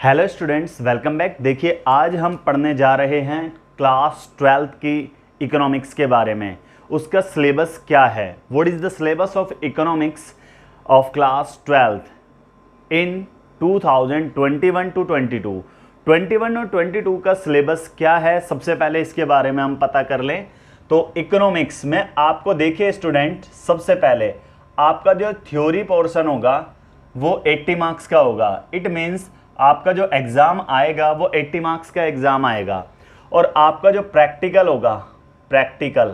Hello students, welcome back. देखिए, आज हम पढ़ने जा रहे हैं क्लास 12th की इकोनॉमिक्स के बारे में। उसका सिलेबस क्या है, what is the syllabus of economics of class 12th in 2021 to 22। 21 और 22 का सिलेबस क्या है, सबसे पहले इसके बारे में हम पता कर लें। तो इकोनॉमिक्स में आपको देखिए स्टूडेंट, सबसे पहले आपका जो थ्योरी पोर्शन होगा वो 80 मार्क्स का होगा। इट मीन्स आपका जो एग्ज़ाम आएगा वो 80 मार्क्स का एग्ज़ाम आएगा, और आपका जो प्रैक्टिकल होगा, प्रैक्टिकल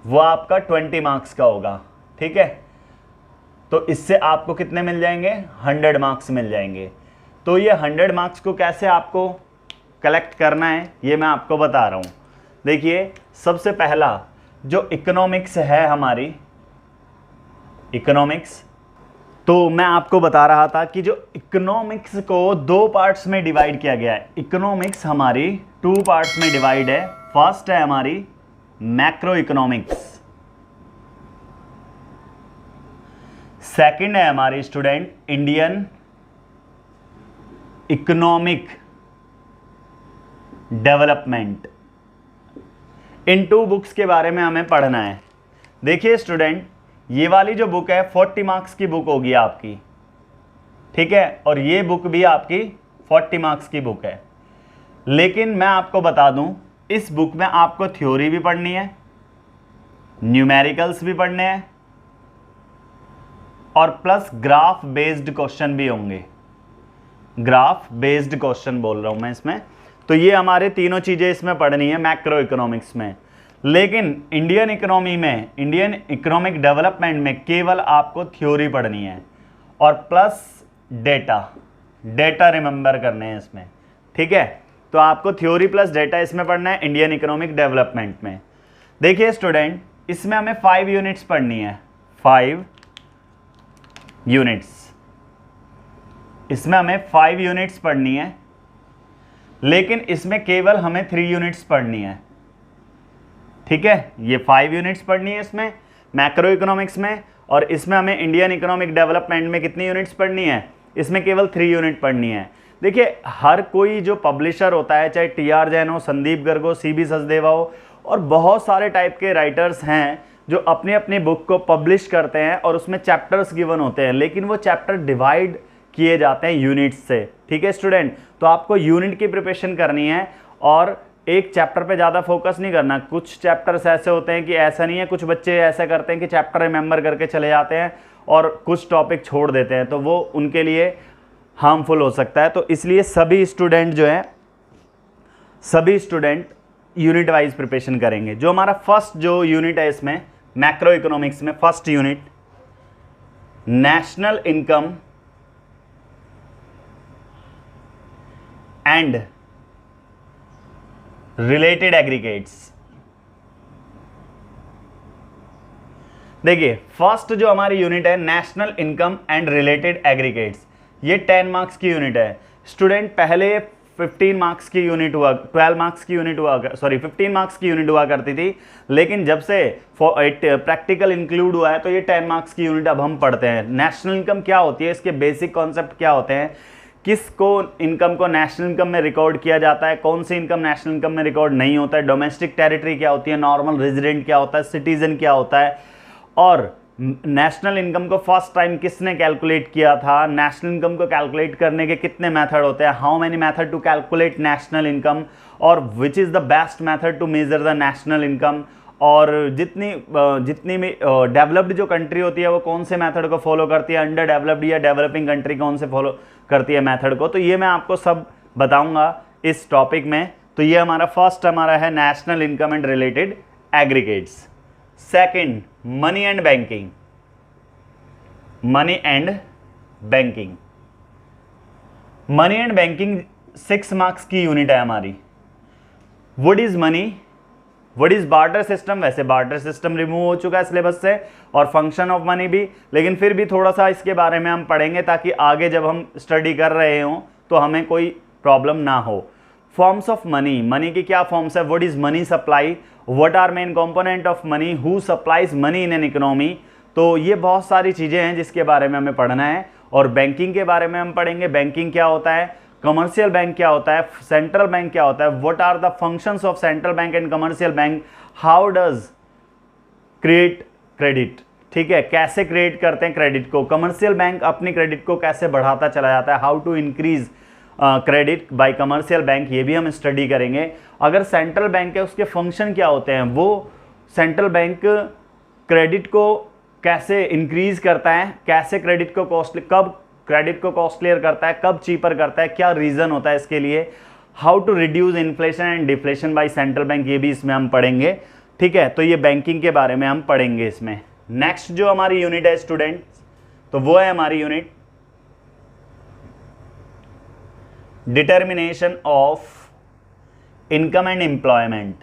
वो आपका 20 मार्क्स का होगा। ठीक है, तो इससे आपको कितने मिल जाएंगे, 100 मार्क्स मिल जाएंगे। तो ये 100 मार्क्स को कैसे आपको कलेक्ट करना है ये मैं आपको बता रहा हूँ। देखिए, सबसे पहला जो इकोनॉमिक्स है हमारी, इकोनॉमिक्स, तो मैं आपको बता रहा था कि जो इकोनॉमिक्स को 2 पार्ट्स में डिवाइड किया गया है। इकोनॉमिक्स हमारी 2 पार्ट्स में डिवाइड है। फर्स्ट है हमारी मैक्रो इकोनॉमिक्स, सेकंड है हमारी स्टूडेंट इंडियन इकोनॉमिक डेवलपमेंट। इन 2 बुक्स के बारे में हमें पढ़ना है। देखिए स्टूडेंट, ये वाली जो बुक है 40 मार्क्स की बुक होगी आपकी, ठीक है, और ये बुक भी आपकी 40 मार्क्स की बुक है। लेकिन मैं आपको बता दूं, इस बुक में आपको थ्योरी भी पढ़नी है, न्यूमेरिकल्स भी पढ़ने हैं, और प्लस ग्राफ बेस्ड क्वेश्चन भी होंगे। ग्राफ बेस्ड क्वेश्चन बोल रहा हूं मैं इसमें। तो ये हमारे तीनों चीज़ें इसमें पढ़नी है मैक्रो इकोनॉमिक्स में। लेकिन इंडियन इकोनॉमी में, इंडियन इकोनॉमिक डेवलपमेंट में केवल आपको थ्योरी पढ़नी है और प्लस डेटा रिमेंबर करने हैं इसमें। ठीक है, तो आपको थ्योरी प्लस डेटा इसमें पढ़ना है इंडियन इकोनॉमिक डेवलपमेंट में। देखिए स्टूडेंट, इसमें हमें 5 यूनिट्स पढ़नी है, 5 यूनिट्स। इसमें हमें 5 यूनिट्स पढ़नी है, लेकिन इसमें केवल हमें 3 यूनिट्स पढ़नी है। ठीक है, ये 5 यूनिट्स पढ़नी है इसमें मैक्रो इकोनॉमिक्स में, और इसमें हमें इंडियन इकोनॉमिक डेवलपमेंट में कितनी यूनिट्स पढ़नी है, इसमें केवल 3 यूनिट पढ़नी है। देखिए, हर कोई जो पब्लिशर होता है, चाहे TR जैन हो, संदीप गर्ग हो, CB सचदेवा हो, और बहुत सारे टाइप के राइटर्स हैं जो अपनी अपनी बुक को पब्लिश करते हैं और उसमें चैप्टर्स गिवन होते हैं, लेकिन वो चैप्टर डिवाइड किए जाते हैं यूनिट्स से। ठीक है स्टूडेंट, तो आपको यूनिट की प्रिपरेशन करनी है और एक चैप्टर पे ज़्यादा फोकस नहीं करना। कुछ चैप्टर्स ऐसे होते हैं कि ऐसा नहीं है, कुछ बच्चे ऐसा करते हैं कि चैप्टर रिमेंबर करके चले जाते हैं और कुछ टॉपिक छोड़ देते हैं, तो वो उनके लिए हार्मफुल हो सकता है। तो इसलिए सभी स्टूडेंट जो है, सभी स्टूडेंट यूनिट वाइज प्रिपरेशन करेंगे। जो हमारा फर्स्ट जो यूनिट है इसमें मैक्रो इकोनॉमिक्स में, first unit national income and related aggregates. देखिए, फर्स्ट जो हमारी यूनिट है national income and related aggregates, ये 10 मार्क्स की यूनिट है। स्टूडेंट, पहले 15 मार्क्स की यूनिट हुआ, 12 मार्क्स की यूनिट हुआ, सॉरी 15 मार्क्स की यूनिट हुआ करती थी, लेकिन जब से प्रैक्टिकल इंक्लूड हुआ है तो ये 10 मार्क्स की यूनिट अब हम पढ़ते हैं। नेशनल इनकम क्या होती है, इसके बेसिक कॉन्सेप्ट क्या होते हैं, किसको इनकम को नेशनल इनकम में रिकॉर्ड किया जाता है, कौन सी इनकम नेशनल इनकम में रिकॉर्ड नहीं होता है, डोमेस्टिक टेरिटरी क्या होती है, नॉर्मल रेजिडेंट क्या होता है, सिटीजन क्या होता है, और नेशनल इनकम को फर्स्ट टाइम किसने कैलकुलेट किया था, नेशनल इनकम को कैलकुलेट करने के कितने मेथड होते हैं, how many method to calculate national income, और which is the best method to measure the national income, और जितनी भी डेवलप्ड जो कंट्री होती है वो कौन से मेथड को फॉलो करती है, अंडर डेवलप्ड या डेवलपिंग कंट्री कौन से फॉलो करती है मेथड को, तो ये मैं आपको सब बताऊंगा इस टॉपिक में। तो ये हमारा फर्स्ट हमारा है national income and related aggregates. Second, money and banking, money and banking. Money and banking 6 marks की यूनिट है हमारी। What is money, what is barter system, वैसे बार्टर सिस्टम रिमूव हो चुका है सिलेबस से, और फंक्शन ऑफ मनी भी, लेकिन फिर भी थोड़ा सा इसके बारे में हम पढ़ेंगे ताकि आगे जब हम स्टडी कर रहे हों तो हमें कोई प्रॉब्लम ना हो। फॉर्म्स ऑफ मनी, मनी की क्या फॉर्म्स है, what is money supply, what are main component of money, who supplies money in an economy, तो ये बहुत सारी चीज़ें हैं जिसके बारे में हमें पढ़ना है। और बैंकिंग के बारे में हम पढ़ेंगे, बैंकिंग क्या होता है, कमर्शियल बैंक क्या होता है, सेंट्रल बैंक क्या होता है, what are the functions of central bank and commercial bank, how does create credit, ठीक है, कैसे क्रिएट करते हैं क्रेडिट को, कमर्शियल बैंक अपनी क्रेडिट को कैसे बढ़ाता चला जाता है, how to increase credit by commercial bank, ये भी हम स्टडी करेंगे। अगर सेंट्रल बैंक है उसके फंक्शन क्या होते हैं, वो सेंट्रल बैंक क्रेडिट को कैसे इंक्रीज करता है, कैसे क्रेडिट को कॉस्टली, कब क्रेडिट को कॉस्टलियर करता है, कब चीपर करता है, क्या रीजन होता है इसके लिए, how to reduce inflation and deflation by central bank, ये भी इसमें हम पढ़ेंगे, ठीक है। तो ये बैंकिंग के बारे में हम पढ़ेंगे इसमें। नेक्स्ट जो हमारी यूनिट है स्टूडेंट्स, तो वो है हमारी unit determination of income and employment.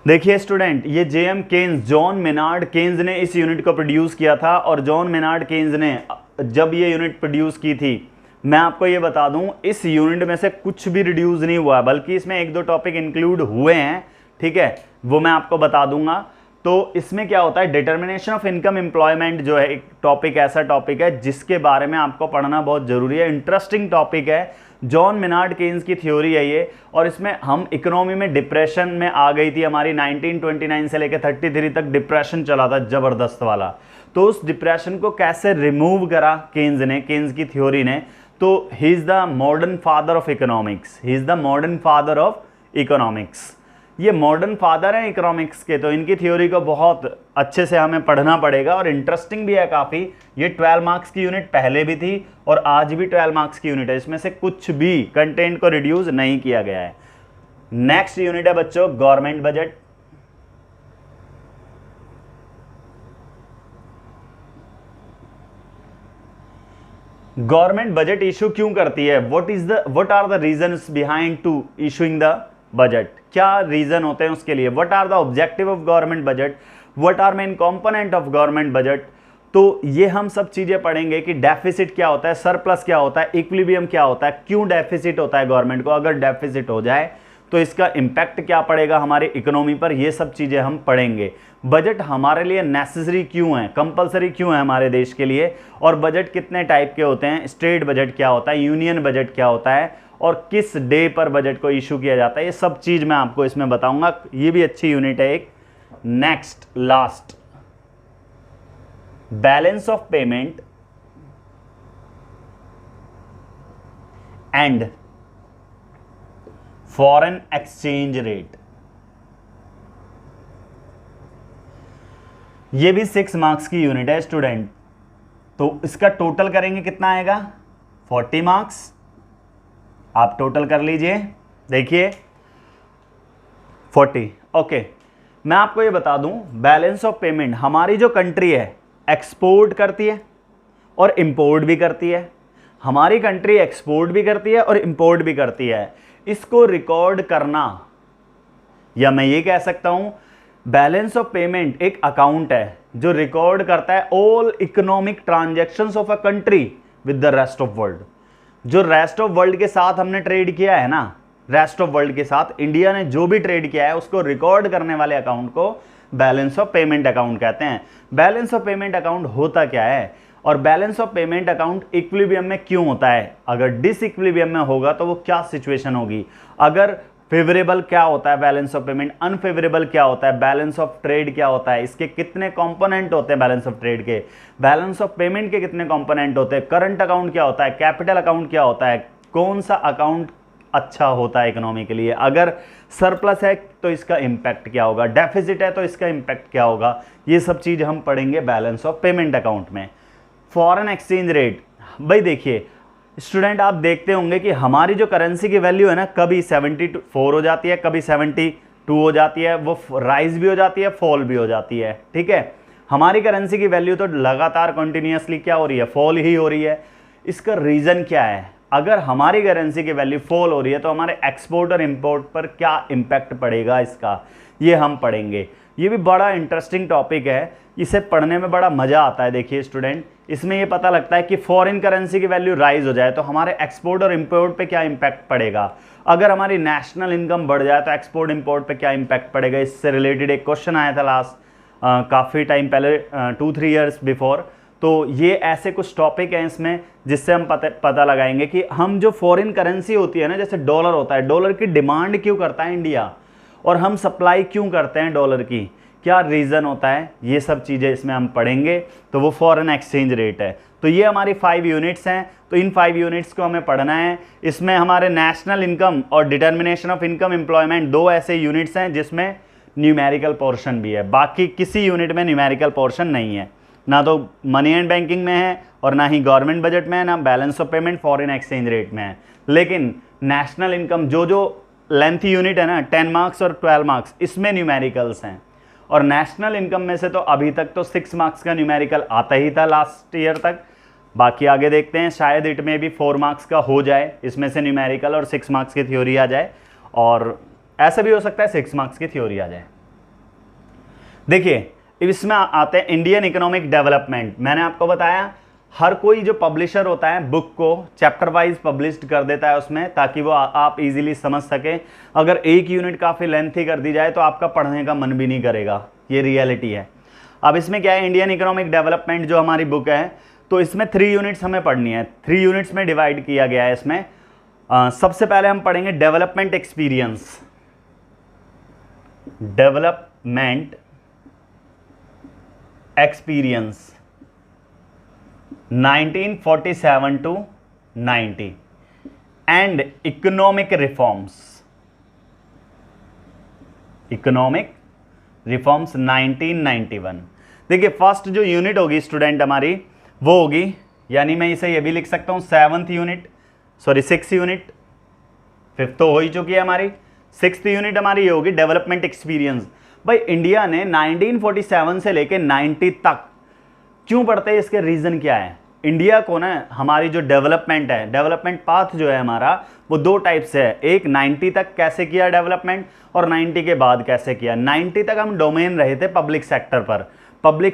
देखिए स्टूडेंट, ये JM Keynes, John Maynard Keynes ने इस यूनिट को प्रोड्यूस किया था, और जॉन मेनार्ड केन्स ने जब ये यूनिट प्रोड्यूस की थी, मैं आपको ये बता दूं, इस यूनिट में से कुछ भी रिड्यूस नहीं हुआ, बल्कि इसमें एक दो टॉपिक इंक्लूड हुए हैं, ठीक है, वो मैं आपको बता दूंगा। तो इसमें क्या होता है, डिटर्मिनेशन ऑफ इनकम एम्प्लॉयमेंट जो है एक टॉपिक, ऐसा टॉपिक है जिसके बारे में आपको पढ़ना बहुत जरूरी है, इंटरेस्टिंग टॉपिक है। जॉन मेनार्ड केन्स की थ्योरी है ये, और इसमें हम इकोनॉमी में डिप्रेशन में आ गई थी हमारी 1929 से लेकर 33 तक डिप्रेशन चला था जबरदस्त वाला, तो उस डिप्रेशन को कैसे रिमूव करा केन्स ने, केन्स की थ्योरी ने। तो he is the modern father of economics, he is the modern father of economics, ये मॉडर्न फादर हैं इकोनॉमिक्स के, तो इनकी थ्योरी को बहुत अच्छे से हमें पढ़ना पड़ेगा, और इंटरेस्टिंग भी है काफ़ी। ये 12 मार्क्स की यूनिट पहले भी थी और आज भी 12 मार्क्स की यूनिट है, इसमें से कुछ भी कंटेंट को रिड्यूस नहीं किया गया है। नेक्स्ट यूनिट है बच्चों government budget. Government budget issue क्यों करती है, what are the reasons behind to issuing the budget, क्या रीजन होते हैं उसके लिए, what are the objective of government budget, what are main component of government budget. तो ये हम सब चीजें पढ़ेंगे कि डेफिसिट क्या होता है, सरप्लस क्या होता है, इक्विलिब्रियम क्या होता है, क्यों डेफिसिट होता है गवर्नमेंट को, अगर डेफिसिट हो जाए तो इसका इंपैक्ट क्या पड़ेगा हमारे इकोनॉमी पर, ये सब चीजें हम पढ़ेंगे। बजट हमारे लिए नेसेसरी क्यों है, कंपलसरी क्यों है हमारे देश के लिए, और बजट कितने टाइप के होते हैं, स्टेट बजट क्या होता है, यूनियन बजट क्या होता है, और किस डे पर बजट को इशू किया जाता है, ये सब चीज मैं आपको इसमें बताऊंगा। ये भी अच्छी यूनिट है एक। Next last, balance of payment and foreign exchange rate, ये भी 6 मार्क्स की यूनिट है स्टूडेंट। तो इसका टोटल करेंगे कितना आएगा, 40 मार्क्स, आप टोटल कर लीजिए, देखिए 40। ओके, मैं आपको ये बता दूं, बैलेंस ऑफ पेमेंट, हमारी जो कंट्री है एक्सपोर्ट करती है और इंपोर्ट भी करती है, हमारी कंट्री एक्सपोर्ट भी करती है और इंपोर्ट भी करती है, इसको रिकॉर्ड करना, या मैं ये कह सकता हूं बैलेंस ऑफ पेमेंट एक अकाउंट है जो रिकॉर्ड करता है all economic transactions of a country with the rest of world. जो रेस्ट ऑफ वर्ल्ड के साथ हमने ट्रेड किया है ना, रेस्ट ऑफ वर्ल्ड के साथ इंडिया ने जो भी ट्रेड किया है उसको रिकॉर्ड करने वाले अकाउंट को बैलेंस ऑफ पेमेंट अकाउंट कहते हैं। बैलेंस ऑफ पेमेंट अकाउंट होता क्या है, और balance of payment account equilibrium में क्यों होता है, अगर डिसइक्विलिब्रियम में होगा तो वो क्या सिचुएशन होगी, अगर फेवरेबल क्या होता है बैलेंस ऑफ पेमेंट, अनफेवरेबल क्या होता है, बैलेंस ऑफ ट्रेड क्या होता है, इसके कितने कंपोनेंट होते हैं बैलेंस ऑफ ट्रेड के, बैलेंस ऑफ पेमेंट के कितने कंपोनेंट होते हैं, करंट अकाउंट क्या होता है, कैपिटल अकाउंट क्या होता है, कौन सा अकाउंट अच्छा होता है इकोनॉमी के लिए, अगर सरप्लस है तो इसका इंपैक्ट क्या होगा, डेफिसिट है तो इसका इंपैक्ट क्या होगा, ये सब चीज़ हम पढ़ेंगे बैलेंस ऑफ पेमेंट अकाउंट में। फॉरेन एक्सचेंज रेट, भाई देखिए स्टूडेंट, आप देखते होंगे कि हमारी जो करेंसी की वैल्यू है ना, कभी 74 हो जाती है, कभी 72 हो जाती है, वो राइज भी हो जाती है, फॉल भी हो जाती है, ठीक है। हमारी करेंसी की वैल्यू तो लगातार कंटिन्यूअसली क्या हो रही है, फॉल ही हो रही है। इसका रीज़न क्या है, अगर हमारी करेंसी की वैल्यू फॉल हो रही है तो हमारे एक्सपोर्ट और इंपोर्ट पर क्या इम्पैक्ट पड़ेगा इसका, ये हम पढ़ेंगे। ये भी बड़ा इंटरेस्टिंग टॉपिक है, इसे पढ़ने में बड़ा मज़ा आता है। देखिए स्टूडेंट, इसमें ये पता लगता है कि फॉरेन करेंसी की वैल्यू राइज हो जाए तो हमारे एक्सपोर्ट और इंपोर्ट पे क्या इंपैक्ट पड़ेगा, अगर हमारी नेशनल इनकम बढ़ जाए तो एक्सपोर्ट इंपोर्ट पे क्या इंपैक्ट पड़ेगा। इससे रिलेटेड एक क्वेश्चन आया था लास्ट काफ़ी टाइम पहले 2-3 ईयर्स बिफोर। तो ये ऐसे कुछ टॉपिक हैं इसमें जिससे हम पता लगाएंगे कि हम जो फॉरेन करेंसी होती है ना, जैसे डॉलर होता है, डॉलर की डिमांड क्यों करता है इंडिया और हम सप्लाई क्यों करते हैं डॉलर की, क्या रीज़न होता है, ये सब चीज़ें इसमें हम पढ़ेंगे। तो वो फॉरेन एक्सचेंज रेट है। तो ये हमारी 5 यूनिट्स हैं। तो इन 5 यूनिट्स को हमें पढ़ना है। इसमें हमारे नेशनल इनकम और डिटर्मिनेशन ऑफ इनकम एम्प्लॉयमेंट 2 ऐसे यूनिट्स हैं जिसमें न्यूमेरिकल पोर्शन भी है। बाकी किसी यूनिट में न्यूमेरिकल पोर्शन नहीं है, ना तो मनी एंड बैंकिंग में है और ना ही गवर्नमेंट बजट में है, ना balance of payment foreign exchange rate में है। लेकिन नेशनल इनकम जो लेंथ यूनिट है ना, 10 मार्क्स और 12 मार्क्स, इसमें न्यूमेरिकल्स हैं। और नेशनल इनकम में से तो अभी तक तो 6 मार्क्स का न्यूमेरिकल आता ही था लास्ट ईयर तक। बाकी आगे देखते हैं, शायद इट में भी 4 मार्क्स का हो जाए इसमें से न्यूमेरिकल और 6 मार्क्स की थ्योरी आ जाए, और ऐसा भी हो सकता है 6 मार्क्स की थ्योरी आ जाए। देखिए इसमें आते हैं इंडियन इकोनॉमिक डेवलपमेंट। मैंने आपको बताया हर कोई जो पब्लिशर होता है बुक को चैप्टर वाइज पब्लिश्ड कर देता है उसमें, ताकि वो आप इजीली समझ सकें। अगर एक यूनिट काफ़ी लेंथी कर दी जाए तो आपका पढ़ने का मन भी नहीं करेगा, ये रियलिटी है। अब इसमें क्या है, इंडियन इकोनॉमिक डेवलपमेंट जो हमारी बुक है, तो इसमें 3 यूनिट्स हमें पढ़नी है। 3 यूनिट्स में डिवाइड किया गया है इसमें। सबसे पहले हम पढ़ेंगे development experience. Development experience 1947 to 90 and economic reforms. Economic reforms 1991। देखिए फर्स्ट जो यूनिट होगी स्टूडेंट हमारी वो होगी, यानी मैं इसे ये भी लिख सकता हूं 6th यूनिट, 5th तो हो ही चुकी है हमारी, 6th यूनिट हमारी ये होगी डेवलपमेंट एक्सपीरियंस। भाई इंडिया ने 1947 से लेके 90 तक क्यों बढ़ते हैं, इसके रीज़न क्या है। इंडिया को ना हमारी जो डेवलपमेंट है, डेवलपमेंट पाथ जो है हमारा, वो 2 टाइप से है। एक 90 तक कैसे किया डेवलपमेंट, और 90 के बाद कैसे किया। 90 तक हम डोमेन रहे थे पब्लिक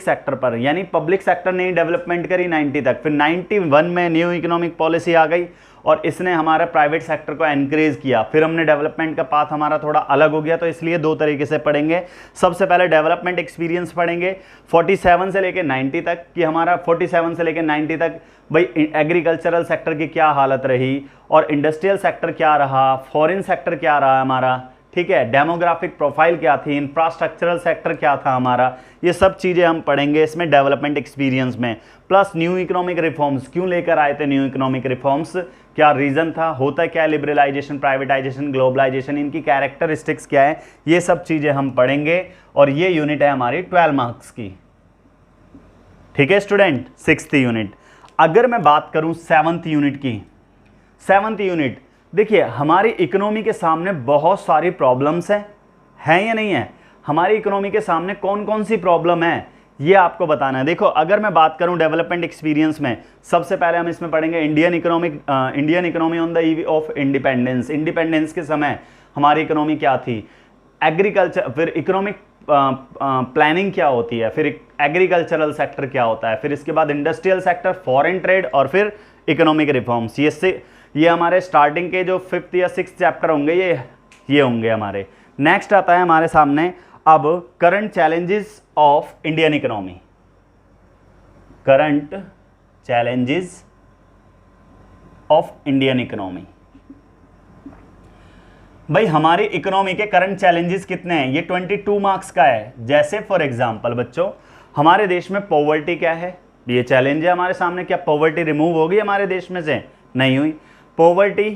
सेक्टर पर, यानी पब्लिक सेक्टर ने डेवलपमेंट करी 90 तक। फिर 91 में न्यू इकोनॉमिक पॉलिसी आ गई और इसने हमारा प्राइवेट सेक्टर को एनकरेज किया। फिर हमने डेवलपमेंट का पाथ हमारा थोड़ा अलग हो गया, तो इसलिए 2 तरीके से पढ़ेंगे। सबसे पहले डेवलपमेंट एक्सपीरियंस पढ़ेंगे 47 से लेकर 90 तक, कि हमारा 47 से लेकर 90 तक भाई एग्रीकल्चरल सेक्टर की क्या हालत रही और इंडस्ट्रियल सेक्टर क्या रहा, फॉरेन सेक्टर क्या रहा हमारा, ठीक है, डेमोग्राफिक प्रोफाइल क्या थी, इंफ्रास्ट्रक्चरल सेक्टर क्या था हमारा, ये सब चीज़ें हम पढ़ेंगे इसमें डेवलपमेंट एक्सपीरियंस में। प्लस न्यू इकोनॉमिक रिफॉर्म्स, क्यों लेकर आए थे न्यू इकोनॉमिक रिफॉर्म्स, क्या रीज़न था, होता क्या लिबरलाइजेशन, प्राइवेटाइजेशन, ग्लोबलाइजेशन, इनकी कैरेक्टरिस्टिक्स क्या है, ये सब चीज़ें हम पढ़ेंगे। और ये यूनिट है हमारी 12 मार्क्स की, ठीक है स्टूडेंट, 6th यूनिट। अगर मैं बात करूं 7th यूनिट की, 7th यूनिट देखिए हमारी इकोनॉमी के सामने बहुत सारी प्रॉब्लम्स हैं या नहीं है, हमारी इकोनॉमी के सामने कौन कौन सी प्रॉब्लम है ये आपको बताना है। देखो अगर मैं बात करूं डेवलपमेंट एक्सपीरियंस में, सबसे पहले हम इसमें पढ़ेंगे Indian economy on the eve of independence. Independence के समय हमारी इकोनॉमी क्या थी, एग्रीकल्चर, फिर इकोनॉमिक प्लानिंग क्या होती है, फिर एग्रीकल्चरल सेक्टर क्या होता है, फिर इसके बाद इंडस्ट्रियल सेक्टर, फॉरेन ट्रेड, और फिर इकोनॉमिक रिफॉर्म्स। ये हमारे स्टार्टिंग के जो 5th या 6th चैप्टर होंगे ये होंगे हमारे। नेक्स्ट आता है हमारे सामने अब current challenges of Indian economy. Current challenges of Indian economy. भाई हमारी इकोनॉमी के करंट चैलेंजेस कितने हैं, ये 22 मार्क्स का है। जैसे फॉर एग्जांपल बच्चों, हमारे देश में पॉवर्टी क्या है, ये चैलेंज है हमारे सामने। क्या पॉवर्टी रिमूव होगी हमारे देश में से, नहीं हुई। पॉवर्टी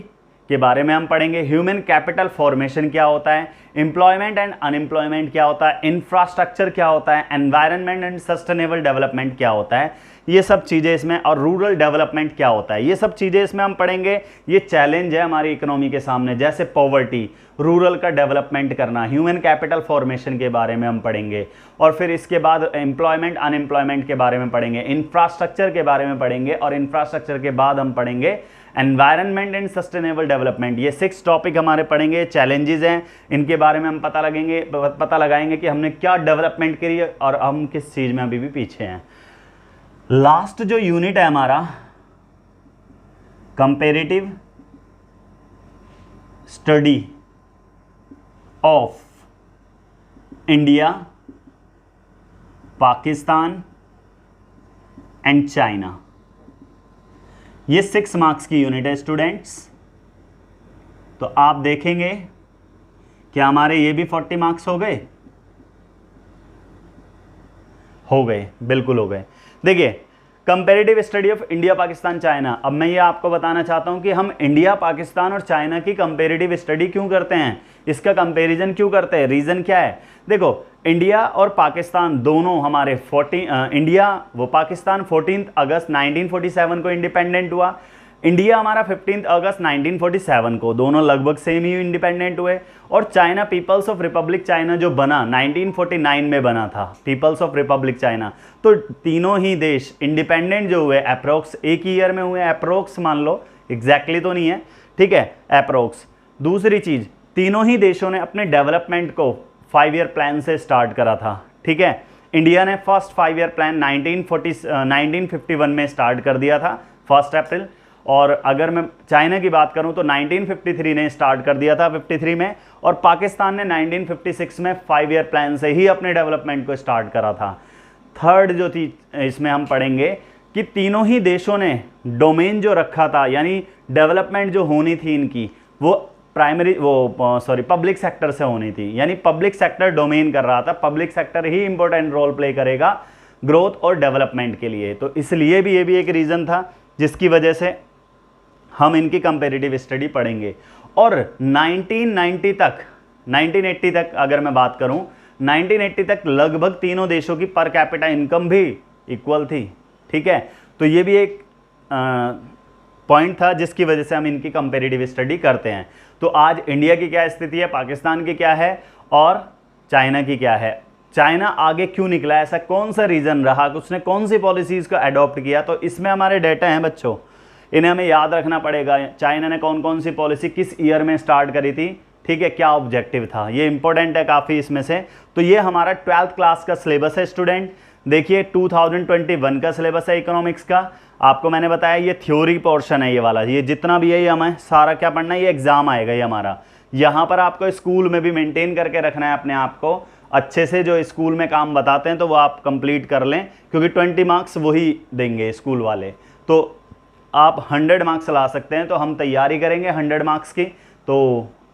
के बारे में हम पढ़ेंगे। ह्यूमन कैपिटल फॉर्मेशन क्या होता है, एम्प्लॉयमेंट एंड अनएम्प्लॉयमेंट क्या होता है, इंफ्रास्ट्रक्चर क्या होता है, एनवायरनमेंट एंड सस्टेनेबल डेवलपमेंट क्या होता है, ये सब चीज़ें इसमें, और रूरल डेवलपमेंट क्या होता है, ये सब चीज़ें इसमें हम पढ़ेंगे। ये चैलेंज है हमारी इकोनॉमी के सामने, जैसे पॉवर्टी, रूरल का डेवलपमेंट करना, ह्यूमन कैपिटल फॉर्मेशन के बारे में हम पढ़ेंगे, और फिर इसके बाद एम्प्लॉयमेंट अनएम्प्लॉयमेंट के बारे में पढ़ेंगे, इंफ्रास्ट्रक्चर के बारे में पढ़ेंगे, और इंफ्रास्ट्रक्चर के बाद हम पढ़ेंगे एनवायरनमेंट एंड सस्टेनेबल डेवलपमेंट। ये 6 टॉपिक हमारे पढ़ेंगे, चैलेंजेस हैं, इनके बारे में हम पता लगाएंगे कि हमने क्या डेवलपमेंट करी है और हम किस चीज़ में अभी भी पीछे हैं। लास्ट जो यूनिट है हमारा comparative study of India Pakistan and China. ये 6 मार्क्स की यूनिट है स्टूडेंट्स। तो आप देखेंगे कि हमारे ये भी 40 मार्क्स हो गए, बिल्कुल हो गए। देखिए, comparative study of India Pakistan China. अब मैं ये आपको बताना चाहता हूं कि हम इंडिया पाकिस्तान और चाइना की कंपैरेटिव स्टडी क्यों करते हैं, इसका कंपैरिजन क्यों करते हैं, रीज़न क्या है। देखो, इंडिया और पाकिस्तान दोनों हमारे पाकिस्तान 14 अगस्त 1947 को इंडिपेंडेंट हुआ। इंडिया हमारा 15 अगस्त 1947 को, दोनों लगभग सेम ही इंडिपेंडेंट हुए। और China people's of republic China जो बना 1949 में बना था, पीपल्स ऑफ रिपब्लिक चाइना। तो तीनों ही देश इंडिपेंडेंट जो हुए अप्रोक्स एक ही ईयर में हुए, अप्रोक्स मान लो, एग्जैक्टली तो नहीं है, ठीक है, अप्रोक्स। दूसरी चीज़, तीनों ही देशों ने अपने डेवलपमेंट को 5 ईयर प्लान से स्टार्ट करा था, ठीक है। इंडिया ने फर्स्ट 5 ईयर प्लान 1951 में स्टार्ट कर दिया था, 1 अप्रैल। और अगर मैं चाइना की बात करूं तो 1953 ने स्टार्ट कर दिया था 53 में, और पाकिस्तान ने 1956 में 5 ईयर प्लान से ही अपने डेवलपमेंट को स्टार्ट करा था। थर्ड जो थी इसमें हम पढ़ेंगे कि तीनों ही देशों ने डोमेन जो रखा था, यानी डेवलपमेंट जो होनी थी इनकी, वो पब्लिक सेक्टर से होनी थी, यानी पब्लिक सेक्टर डोमेन कर रहा था। पब्लिक सेक्टर ही इंपॉर्टेंट रोल प्ले करेगा ग्रोथ और डेवलपमेंट के लिए। तो इसलिए भी ये भी एक रीज़न था जिसकी वजह से हम इनकी कंपैरेटिव स्टडी पढ़ेंगे। और 1980 तक अगर मैं बात करूं, 1980 तक लगभग तीनों देशों की पर कैपिटा इनकम भी इक्वल थी, ठीक है। तो ये भी एक पॉइंट था जिसकी वजह से हम इनकी कंपैरेटिव स्टडी करते हैं। तो आज इंडिया की क्या स्थिति है, पाकिस्तान की क्या है और चाइना की क्या है। चाइना आगे क्यों निकला, ऐसा कौन सा रीज़न रहा, उसने कौन सी पॉलिसीज़ को अडॉप्ट किया, तो इसमें हमारे डेटा हैं बच्चों, इन्हें हमें याद रखना पड़ेगा। चाइना ने कौन कौन सी पॉलिसी किस ईयर में स्टार्ट करी थी, ठीक है, क्या ऑब्जेक्टिव था, ये इंपॉर्टेंट है काफ़ी इसमें से। तो ये हमारा 12th क्लास का सिलेबस है स्टूडेंट। देखिए 2021 का सिलेबस है इकोनॉमिक्स का। आपको मैंने बताया ये थ्योरी पोर्शन है, ये वाला, ये जितना भी है ये हमें सारा क्या पढ़ना है, ये एग्जाम आएगा ये हमारा। यहाँ पर आपको स्कूल में भी मेंटेन करके रखना है अपने आप को अच्छे से। जो स्कूल में काम बताते हैं तो वो आप कंप्लीट कर लें, क्योंकि 20 मार्क्स वही देंगे स्कूल वाले। तो आप 100 मार्क्स ला सकते हैं, तो हम तैयारी करेंगे 100 मार्क्स की। तो